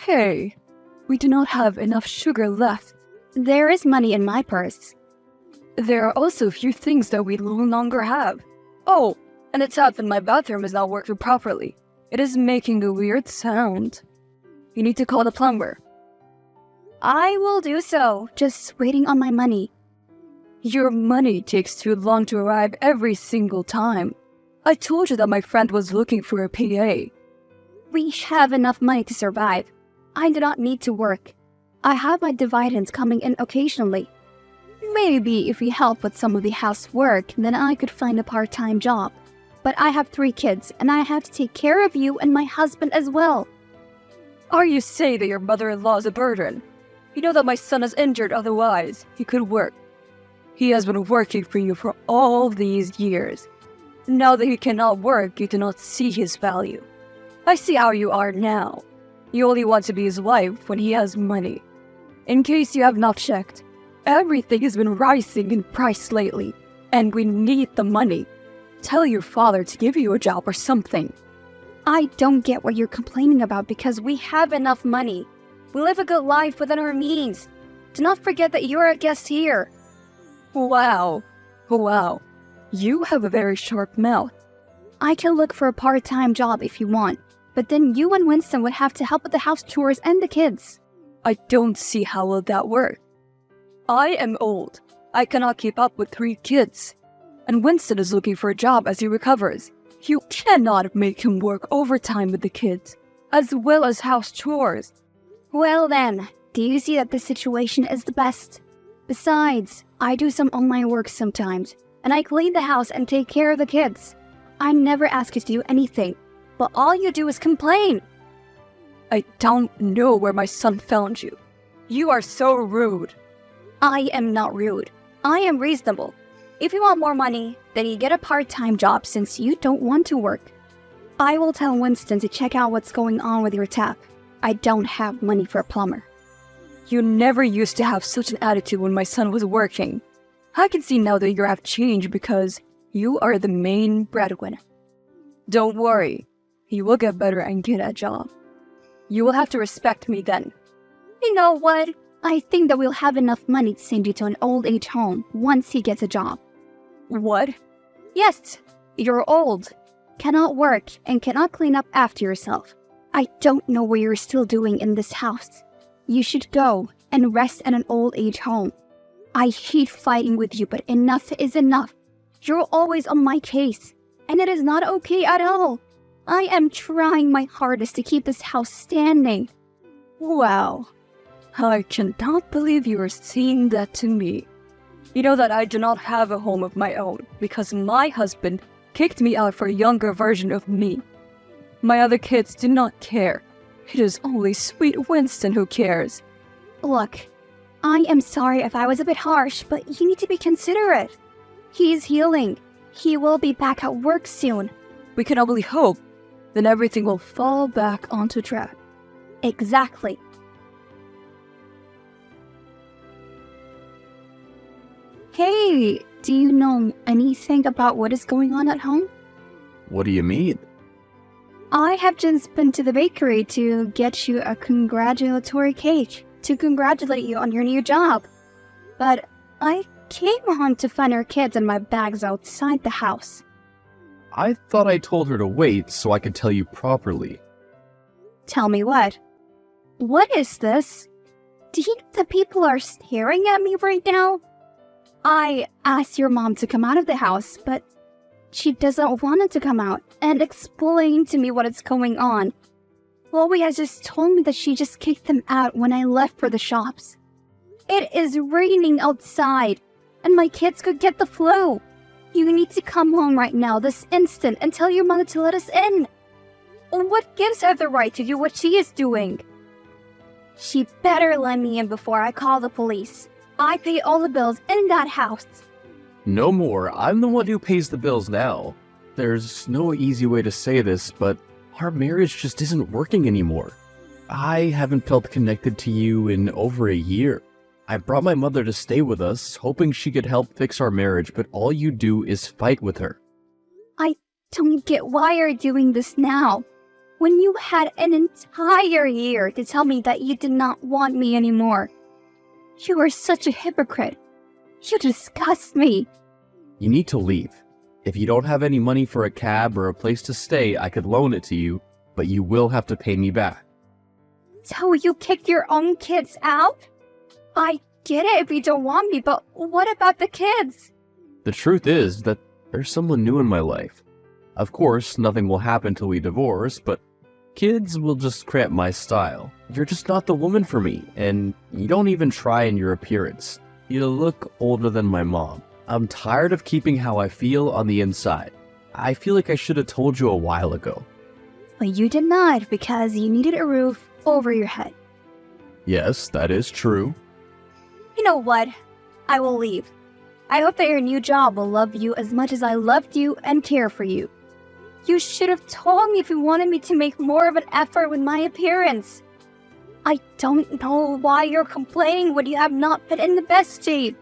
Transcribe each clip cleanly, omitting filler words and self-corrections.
Hey, we do not have enough sugar left. There is money in my purse. There are also a few things that we no longer have. Oh, and it's out that my bathroom is not working properly. It is making a weird sound. You need to call the plumber. I will do so, just waiting on my money. Your money takes too long to arrive every single time. I told you that my friend was looking for a PA. We have enough money to survive. I do not need to work. I have my dividends coming in occasionally. Maybe if we help with some of the housework, then I could find a part-time job. But I have 3 kids, and I have to take care of you and my husband as well. Are you saying that your mother-in-law is a burden? You know that my son is injured, otherwise he could work. He has been working for you for all these years. Now that he cannot work, you do not see his value. I see how you are now. You only want to be his wife when he has money. In case you have not checked, everything has been rising in price lately, and we need the money. Tell your father to give you a job or something. I don't get what you're complaining about because we have enough money. We live a good life within our means. Do not forget that you're a guest here. Wow. You have a very sharp mouth. I can look for a part-time job if you want, but then you and Winston would have to help with the house chores and the kids. I don't see how will that work. I am old. I cannot keep up with 3 kids. And Winston is looking for a job as he recovers. You cannot make him work overtime with the kids, as well as house chores. Well then, do you see that the situation is the best? Besides, I do some online work sometimes, and I clean the house and take care of the kids. I never ask you to do anything, but all you do is complain. I don't know where my son found you. You are so rude. I am not rude. I am reasonable. If you want more money, then you get a part-time job since you don't want to work. I will tell Winston to check out what's going on with your tap. I don't have money for a plumber. You never used to have such an attitude when my son was working. I can see now that you have changed because you are the main breadwinner. Don't worry. He will get better and get a job. You will have to respect me then. You know what? I think that we'll have enough money to send you to an old age home once he gets a job. What? Yes, you're old, cannot work, and cannot clean up after yourself. I don't know what you're still doing in this house. You should go and rest at an old age home. I hate fighting with you, but enough is enough. You're always on my case, and it is not okay at all. I am trying my hardest to keep this house standing. Wow. I cannot believe you are saying that to me. You know that I do not have a home of my own because my husband kicked me out for a younger version of me. My other kids do not care. It is only sweet Winston who cares. Look, I am sorry if I was a bit harsh, but you need to be considerate. He is healing. He will be back at work soon. We can only hope. Then everything will fall back onto track. Exactly. Hey, do you know anything about what is going on at home? What do you mean? I have just been to the bakery to get you a congratulatory cake to congratulate you on your new job. But I came home to find our kids and my bags outside the house. I thought I told her to wait so I could tell you properly. Tell me what? What is this? Do you know that people are staring at me right now? I asked your mom to come out of the house, but she doesn't want to come out and explain to me what is going on. Chloe has just told me that she just kicked them out when I left for the shops. It is raining outside, and my kids could get the flu. You need to come home right now, this instant, and tell your mother to let us in. What gives her the right to do what she is doing? She better let me in before I call the police. I pay all the bills in that house. No more. I'm the one who pays the bills now. There's no easy way to say this, but our marriage just isn't working anymore. I haven't felt connected to you in over a year. I brought my mother to stay with us, hoping she could help fix our marriage, but all you do is fight with her. I don't get why you're doing this now. when you had an entire year to tell me that you did not want me anymore. You are such a hypocrite. You disgust me. You need to leave. If you don't have any money for a cab or a place to stay, I could loan it to you, but you will have to pay me back. So you kicked your own kids out? I get it if you don't want me, but what about the kids? The truth is that there's someone new in my life. Of course, nothing will happen till we divorce, but kids will just cramp my style. You're just not the woman for me, and you don't even try in your appearance. You look older than my mom. I'm tired of keeping how I feel on the inside. I feel like I should have told you a while ago. But you did not because you needed a roof over your head. Yes, that is true. You know what? I will leave. I hope that your new job will love you as much as I loved you and care for you. You should have told me if you wanted me to make more of an effort with my appearance. I don't know why you're complaining when you have not been in the best shape.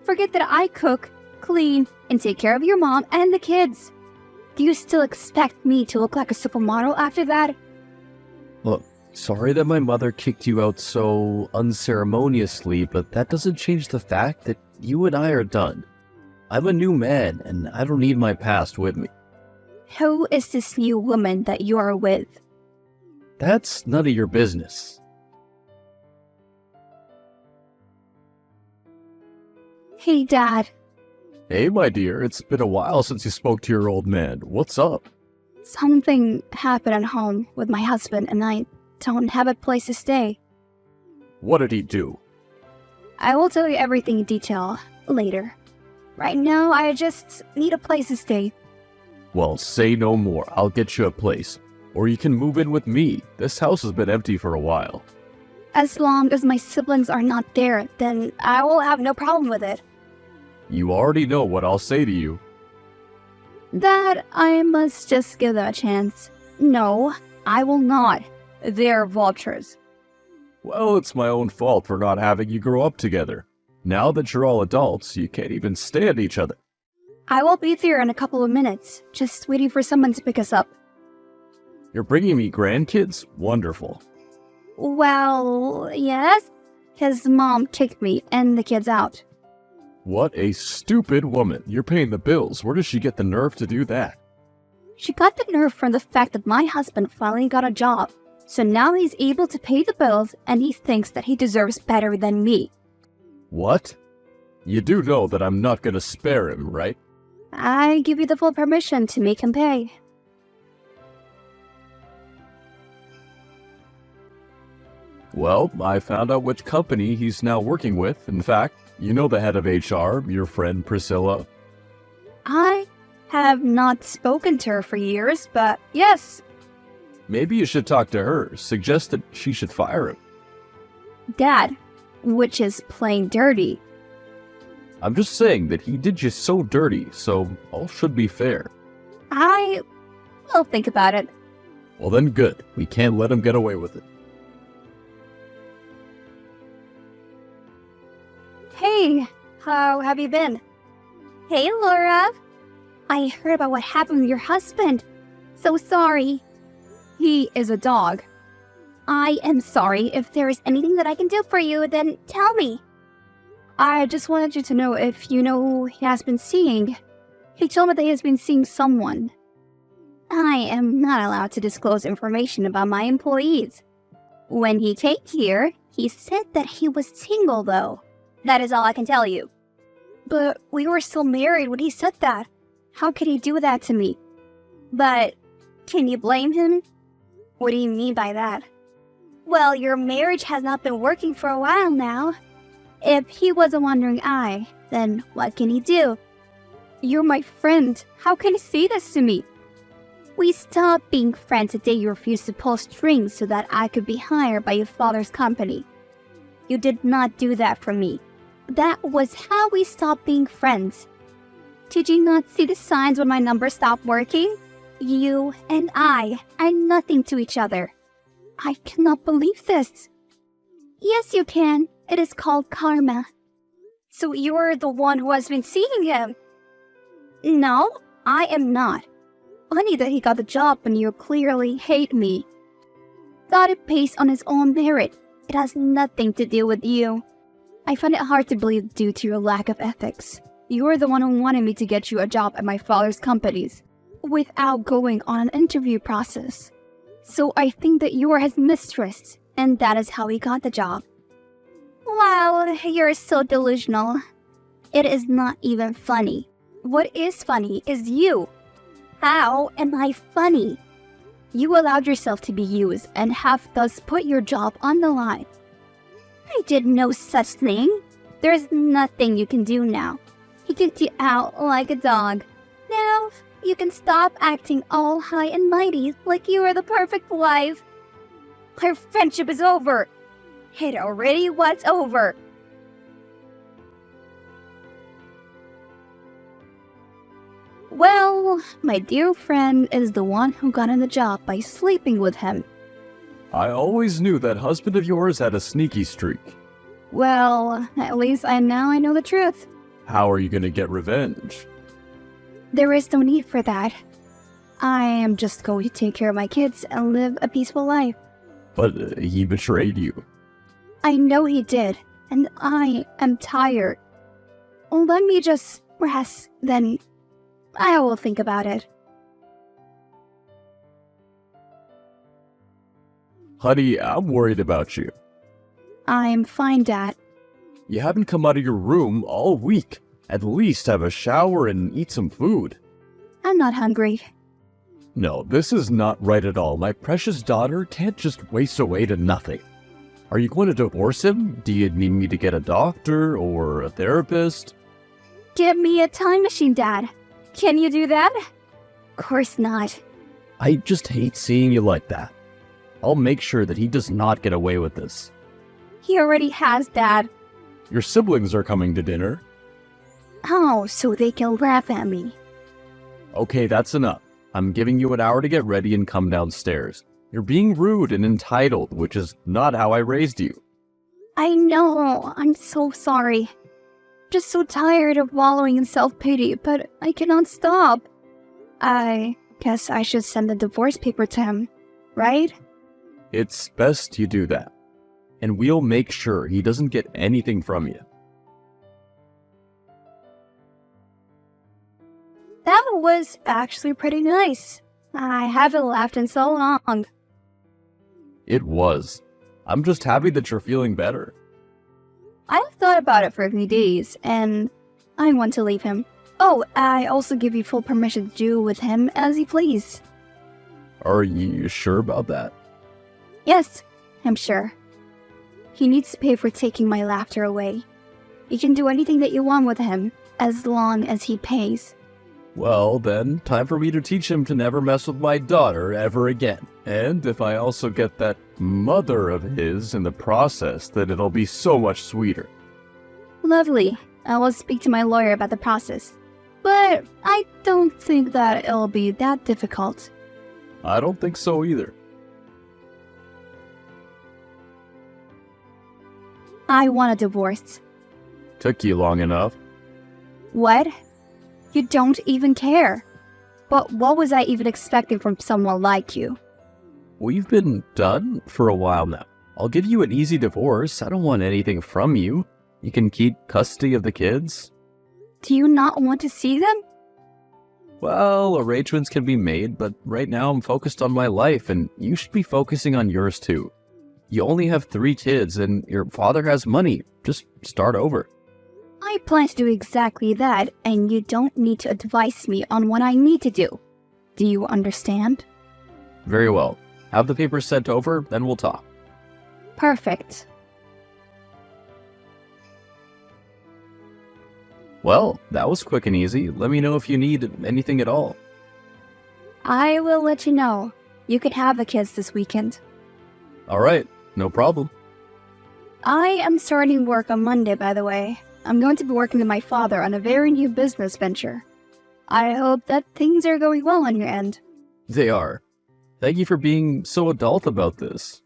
Forget that I cook, clean, and take care of your mom and the kids. Do you still expect me to look like a supermodel after that? Look, sorry that my mother kicked you out so unceremoniously, but that doesn't change the fact that you and I are done. I'm a new man, and I don't need my past with me. Who is this new woman that you are with? That's none of your business. Hey, Dad. Hey, my dear, it's been a while since you spoke to your old man. What's up? Something happened at home with my husband and I don't have a place to stay. What did he do? I will tell you everything in detail later. Right now, I just need a place to stay. Well, say no more. I'll get you a place. Or you can move in with me. This house has been empty for a while. As long as my siblings are not there, then I will have no problem with it. You already know what I'll say to you. That I must just give them a chance. No, I will not. They're vultures. Well, it's my own fault for not having you grow up together. Now that you're all adults, you can't even stand each other. I will be there in a couple of minutes, just waiting for someone to pick us up. You're bringing me grandkids? Wonderful. Well, yes. His mom kicked me and the kids out. What a stupid woman. You're paying the bills. Where does she get the nerve to do that? She got the nerve from the fact that my husband finally got a job. So now he's able to pay the bills and he thinks that he deserves better than me. What? You do know that I'm not gonna spare him, right? I give you the full permission to make him pay. Well, I found out which company he's now working with. In fact, you know the head of HR, your friend Priscilla. I have not spoken to her for years, but yes. Maybe you should talk to her. Suggest that she should fire him. Dad, which is plain dirty. I'm just saying that he did you so dirty, so all should be fair. I will think about it. Well then good. We can't let him get away with it. Hey, how have you been? Hey, Laura. I heard about what happened with your husband. So sorry. He is a dog. I am sorry. If there is anything that I can do for you, then tell me. I just wanted you to know if you know who he has been seeing. He told me that he has been seeing someone. I am not allowed to disclose information about my employees. When he came here, he said that he was single, though. That is all I can tell you. But we were still married when he said that. How could he do that to me? But can you blame him? What do you mean by that? Well, your marriage has not been working for a while now. If he was a wandering eye, then what can he do? You're my friend. How can you say this to me? We stopped being friends the day you refused to pull strings so that I could be hired by your father's company. You did not do that for me. That was how we stopped being friends. Did you not see the signs when my number stopped working? You and I are nothing to each other. I cannot believe this. Yes, you can. It is called karma. So you're the one who has been seeing him? No, I am not. funny that he got the job when you clearly hate me. Got it based on his own merit. It has nothing to do with you. I find it hard to believe due to your lack of ethics. You were the one who wanted me to get you a job at my father's companies without going on an interview process. So I think that you are his mistress, and that is how he got the job. Wow, you're so delusional. It is not even funny. What is funny is you. How am I funny? You allowed yourself to be used and have thus put your job on the line. I did no such thing. There's nothing you can do now. He kicked you out like a dog. Now, you can stop acting all high and mighty like you are the perfect wife. Our friendship is over. It already was over. Well, my dear friend is the one who got in the job by sleeping with him. I always knew that husband of yours had a sneaky streak. Well, at least I know the truth. How are you going to get revenge? There is no need for that. I am just going to take care of my kids and live a peaceful life. But he betrayed you. I know he did, and I am tired. Let me just rest, then I will think about it. Honey, I'm worried about you. I'm fine, Dad. You haven't come out of your room all week. At least have a shower and eat some food. I'm not hungry. No, this is not right at all. My precious daughter can't just waste away to nothing. Are you going to divorce him? Do you need me to get a doctor or a therapist? Give me a time machine, Dad. Can you do that? Of course not. I just hate seeing you like that. I'll make sure that he does not get away with this. He already has, Dad. Your siblings are coming to dinner. Oh, so they can laugh at me. Okay, that's enough. I'm giving you an hour to get ready and come downstairs. You're being rude and entitled, which is not how I raised you. I know. I'm so sorry. Just so tired of wallowing in self-pity, but I cannot stop. I guess I should send the divorce paper to him, right? It's best you do that. And we'll make sure he doesn't get anything from you. That was actually pretty nice. I haven't laughed in so long. It was. I'm just happy that you're feeling better. I've thought about it for a few days, and I want to leave him. Oh, I also give you full permission to do with him as you please. Are you sure about that? Yes, I'm sure. He needs to pay for taking my laughter away. You can do anything that you want with him, as long as he pays. Well, then, time for me to teach him to never mess with my daughter ever again. And if I also get that mother of his in the process, then it'll be so much sweeter. Lovely. I will speak to my lawyer about the process. But I don't think that it'll be that difficult. I don't think so either. I want a divorce. Took you long enough. What? You don't even care. But what was I even expecting from someone like you? We've been done for a while now. I'll give you an easy divorce. I don't want anything from you. You can keep custody of the kids. Do you not want to see them? Well, arrangements can be made, but right now I'm focused on my life, and you should be focusing on yours too. You only have 3 kids, and your father has money. Just start over. I plan to do exactly that, and you don't need to advise me on what I need to do. Do you understand? Very well. Have the papers sent over, then we'll talk. Perfect. Well, that was quick and easy. Let me know if you need anything at all. I will let you know. You can have the kids this weekend. All right, no problem. I am starting work on Monday, by the way. I'm going to be working with my father on a very new business venture. I hope that things are going well on your end. They are. Thank you for being so adult about this.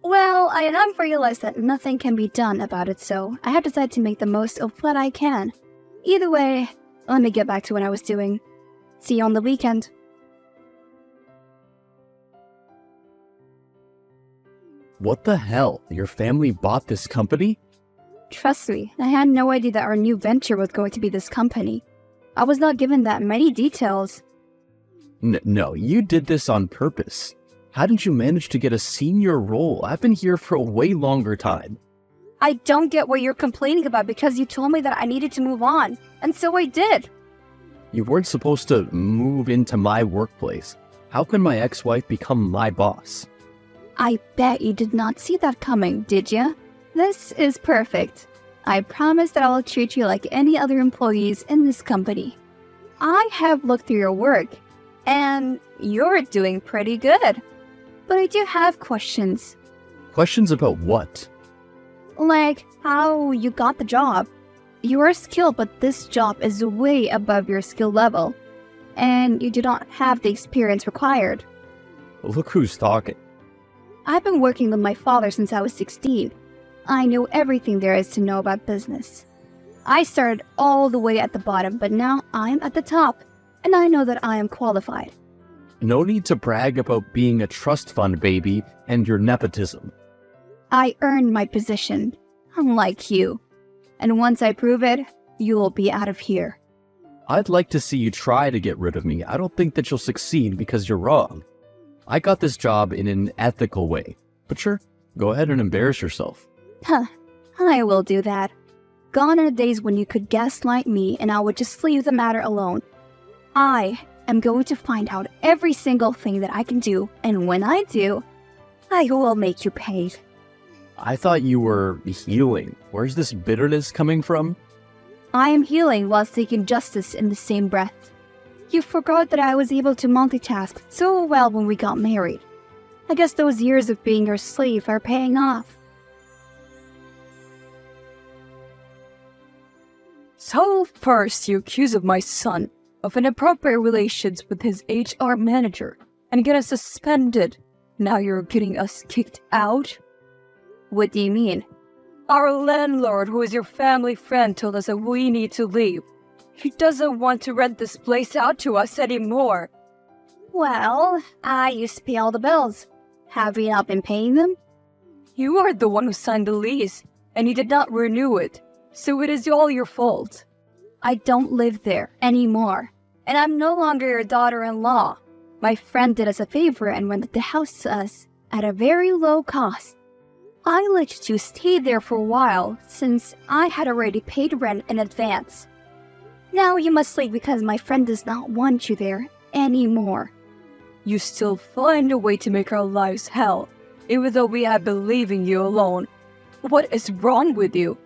Well, I have realized that nothing can be done about it, so I have decided to make the most of what I can. Either way, let me get back to what I was doing. See you on the weekend. What the hell? Your family bought this company? Trust me, I had no idea that our new venture was going to be this company. I was not given that many details. No, you did this on purpose. How did you manage to get a senior role? I've been here for a way longer time. I don't get what you're complaining about because you told me that I needed to move on, and so I did. You weren't supposed to move into my workplace. How can my ex-wife become my boss? I bet you did not see that coming, did ya? This is perfect. I promise that I will treat you like any other employees in this company. I have looked through your work, and you're doing pretty good. But I do have questions. Questions about what? Like how you got the job. You are skilled, but this job is way above your skill level, and you do not have the experience required. Look who's talking. I've been working with my father since I was 16. I know everything there is to know about business. I started all the way at the bottom, but now I'm at the top, and I know that I am qualified. No need to brag about being a trust fund baby and your nepotism. I earned my position, unlike you. And once I prove it, you will be out of here. I'd like to see you try to get rid of me. I don't think that you'll succeed because you're wrong. I got this job in an ethical way. But sure, go ahead and embarrass yourself. I will do that. Gone are the days when you could gaslight me and I would just leave the matter alone. I am going to find out every single thing that I can do, and when I do, I will make you pay. I thought you were healing. Where's this bitterness coming from? I am healing while seeking justice in the same breath. You forgot that I was able to multitask so well when we got married. I guess those years of being your slave are paying off. So first you accuse of my son of inappropriate relations with his HR manager and get us suspended. Now you're getting us kicked out? What do you mean? Our landlord, who is your family friend, told us that we need to leave. He doesn't want to rent this place out to us anymore. Well, I used to pay all the bills. Have you not been paying them? You are the one who signed the lease, and you did not renew it, so it is all your fault. I don't live there anymore, and I'm no longer your daughter-in-law. My friend did us a favor and rented the house to us at a very low cost. I let you to stay there for a while since I had already paid rent in advance. Now you must leave because my friend does not want you there anymore. You still find a way to make our lives hell, even though we have been leaving you alone. What is wrong with you?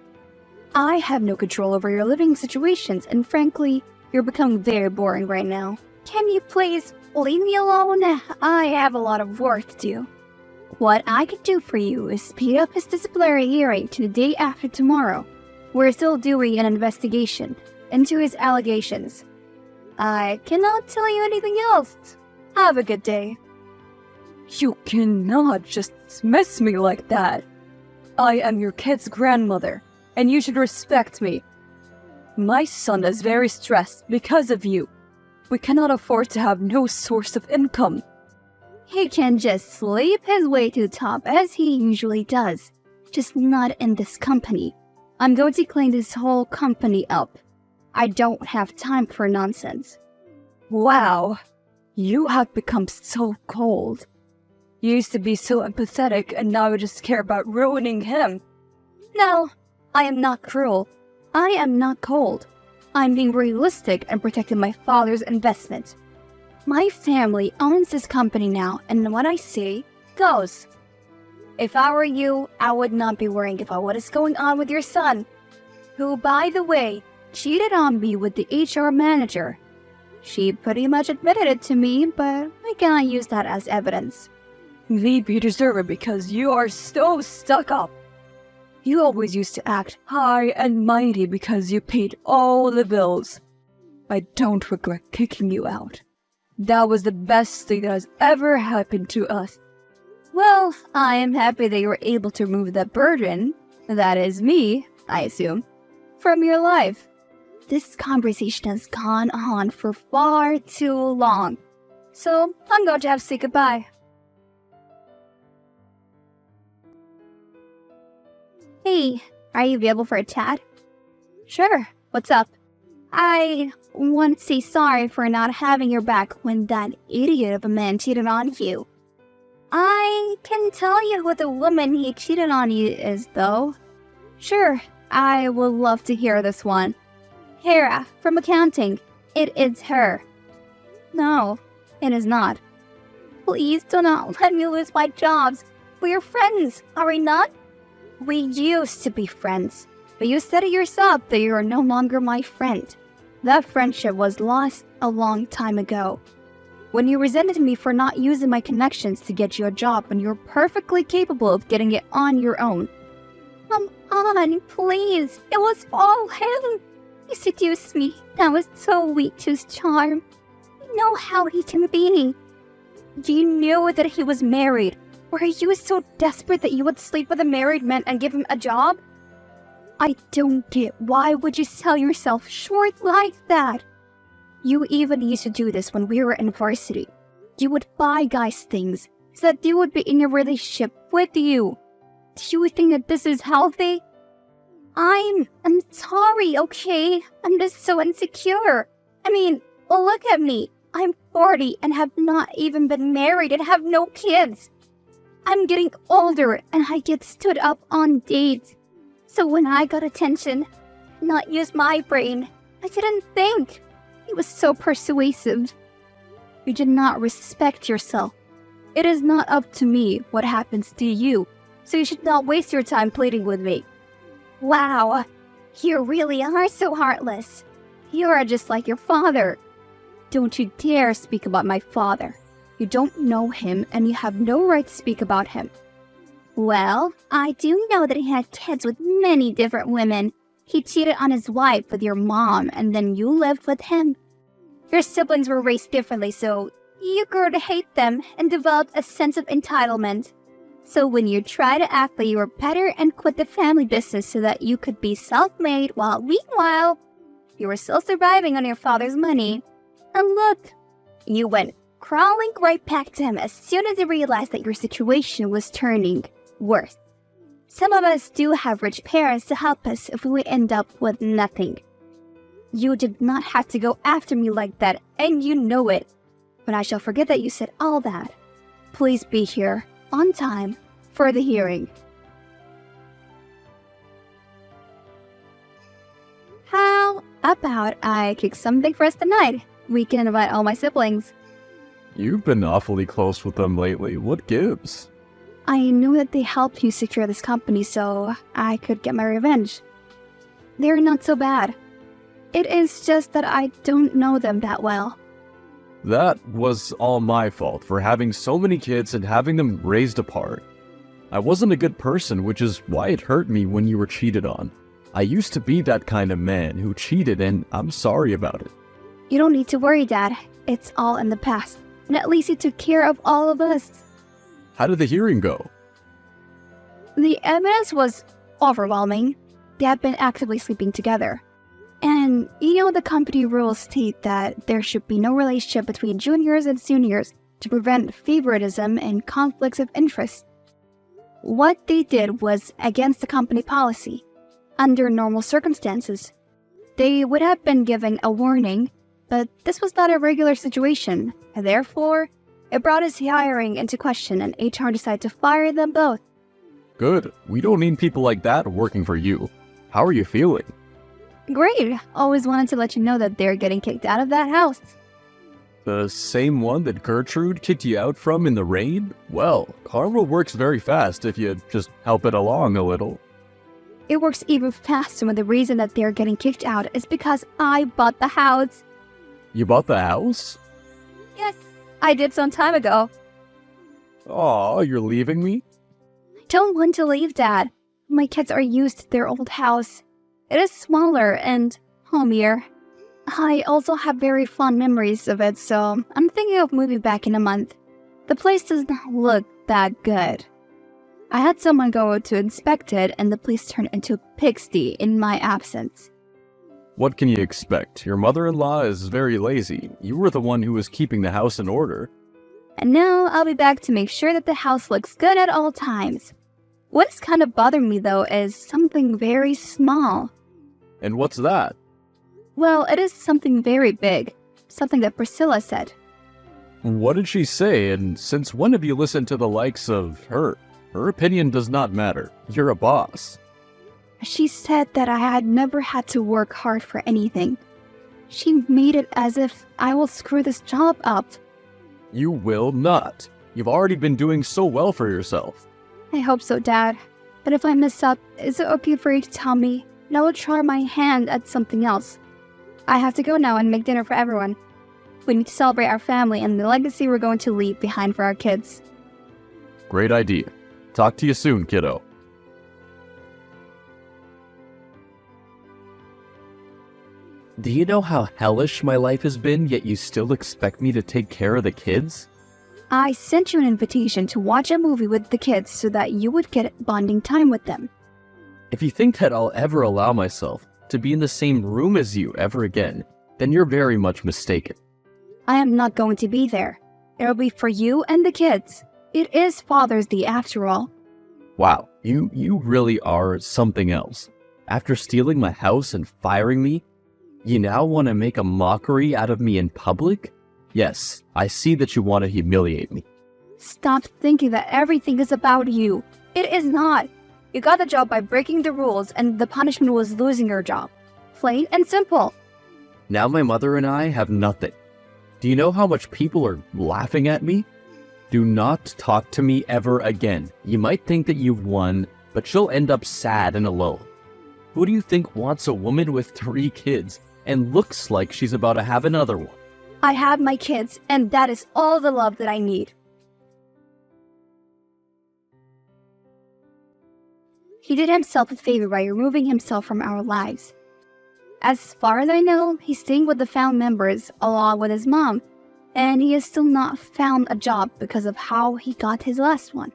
I have no control over your living situations, and frankly, you're becoming very boring right now. Can you please leave me alone? I have a lot of work to do. What I could do for you is speed up his disciplinary hearing to the day after tomorrow. We're still doing an investigation into his allegations. I cannot tell you anything else. Have a good day. You cannot just dismiss me like that. I am your kid's grandmother, and you should respect me. My son is very stressed because of you. We cannot afford to have no source of income. He can just sleep his way to the top as he usually does. Just not in this company. I'm going to clean this whole company up. I don't have time for nonsense. Wow, you have become so cold. You used to be so empathetic, and now you just care about ruining him. No, I am not cruel. I am not cold. I'm being realistic and protecting my father's investment. My family owns this company now, and what I say goes. If I were you, I would not be worrying about what is going on with your son, who, by the way, cheated on me with the HR manager. She pretty much admitted it to me, but I cannot use that as evidence. Maybe you deserve it because you are so stuck up. You always used to act high and mighty because you paid all the bills. I don't regret kicking you out. That was the best thing that has ever happened to us. Well, I am happy that you were able to remove that burden, that is me, I assume, from your life. This conversation has gone on for far too long, so I'm going to have to say goodbye. Hey, are you available for a chat? Sure, what's up? I want to say sorry for not having your back when that idiot of a man cheated on you. I can tell you who the woman he cheated on you is, though. Sure, I would love to hear this one. Hera, from accounting. It is her. no, it is not. Please do not let me lose my jobs. We're friends, are we not? We used to be friends, but you said it yourself that you are no longer my friend. That friendship was lost a long time ago. When you resented me for not using my connections to get you a job when you're perfectly capable of getting it on your own. Come on, please. It was all him. He seduced me. I was so weak to his charm. You know how he can be. You knew that he was married. Were you so desperate that you would sleep with a married man and give him a job? I don't get why would you sell yourself short like that? You even used to do this when we were in varsity. You would buy guys things so that they would be in a relationship with you. Do you think that this is healthy? I'm sorry, okay? I'm just so insecure. I mean, well, look at me. I'm 40 and have not even been married and have no kids. I'm getting older and I get stood up on dates. So when I got attention, not use my brain, I didn't think. He was so persuasive. You did not respect yourself. It is not up to me what happens to you, so you should not waste your time pleading with me. Wow, you really are so heartless. You are just like your father. Don't you dare speak about my father. You don't know him and you have no right to speak about him. Well, I do know that he had kids with many different women. He cheated on his wife with your mom and then you lived with him. Your siblings were raised differently, so you grew to hate them and developed a sense of entitlement. So when you try to act like you were better and quit the family business so that you could be self-made while meanwhile, you were still surviving on your father's money. And look, you went crawling right back to him as soon as you realized that your situation was turning worse. Some of us do have rich parents to help us if we end up with nothing. You did not have to go after me like that, and you know it. But I shall forget that you said all that. Please be here, on time, for the hearing. How about I kick something for us tonight? We can invite all my siblings. You've been awfully close with them lately. What gives? I knew that they helped you secure this company so I could get my revenge. They're not so bad. It is just that I don't know them that well. That was all my fault for having so many kids and having them raised apart. I wasn't a good person, which is why it hurt me when you were cheated on. I used to be that kind of man who cheated, and I'm sorry about it. You don't need to worry, Dad. It's all in the past. And at least you took care of all of us. How did the hearing go? The evidence was overwhelming. They had been actively sleeping together. And you know the company rules state that there should be no relationship between juniors and seniors to prevent favoritism and conflicts of interest. What they did was against the company policy. Under normal circumstances, they would have been given a warning, but this was not a regular situation, and therefore, it brought his hiring into question and HR decided to fire them both. Good. We don't need people like that working for you. How are you feeling? Great. Always wanted to let you know that they're getting kicked out of that house. The same one that Gertrude kicked you out from in the rain? Well, karma works very fast if you just help it along a little. It works even faster when the reason that they're getting kicked out is because I bought the house. You bought the house? Yes, I did some time ago. Aw, you're leaving me? I don't want to leave, Dad. My kids are used to their old house. It is smaller and homier. I also have very fond memories of it, so I'm thinking of moving back in a month. The place does not look that good. I had someone go to inspect it, and the place turned into a pigsty in my absence. What can you expect? Your mother-in-law is very lazy. You were the one who was keeping the house in order. And now I'll be back to make sure that the house looks good at all times. What's kind of bothering me, though, is something very small. And what's that? Well, it is something very big. Something that Priscilla said. What did she say, and since when have you listened to the likes of her? Her opinion does not matter. You're a boss. She said that I had never had to work hard for anything. She made it as if I will screw this job up. You will not. You've already been doing so well for yourself. I hope so, Dad. But if I mess up, is it okay for you to tell me? And I will try my hand at something else. I have to go now and make dinner for everyone. We need to celebrate our family and the legacy we're going to leave behind for our kids. Great idea. Talk to you soon, kiddo. Do you know how hellish my life has been, yet you still expect me to take care of the kids? I sent you an invitation to watch a movie with the kids so that you would get bonding time with them. If you think that I'll ever allow myself to be in the same room as you ever again, then you're very much mistaken. I am not going to be there. It'll be for you and the kids. It is Father's Day after all. Wow, you really are something else. After stealing my house and firing me, you now want to make a mockery out of me in public? Yes, I see that you want to humiliate me. Stop thinking that everything is about you. It is not. You got the job by breaking the rules, and the punishment was losing your job. Plain and simple. Now my mother and I have nothing. Do you know how much people are laughing at me? Do not talk to me ever again. You might think that you've won, but you'll end up sad and alone. Who do you think wants a woman with 3 kids and looks like she's about to have another one? I have my kids, and that is all the love that I need. He did himself a favor by removing himself from our lives. As far as I know, he's staying with the family members along with his mom, and he has still not found a job because of how he got his last one.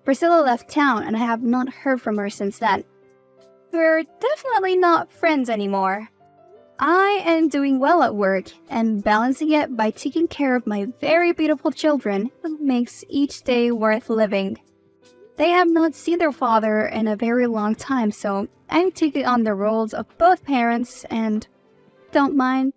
Priscilla left town, and I have not heard from her since then. We're definitely not friends anymore. I am doing well at work, and balancing it by taking care of my very beautiful children makes each day worth living. They have not seen their father in a very long time, so I'm taking on the roles of both parents and don't mind.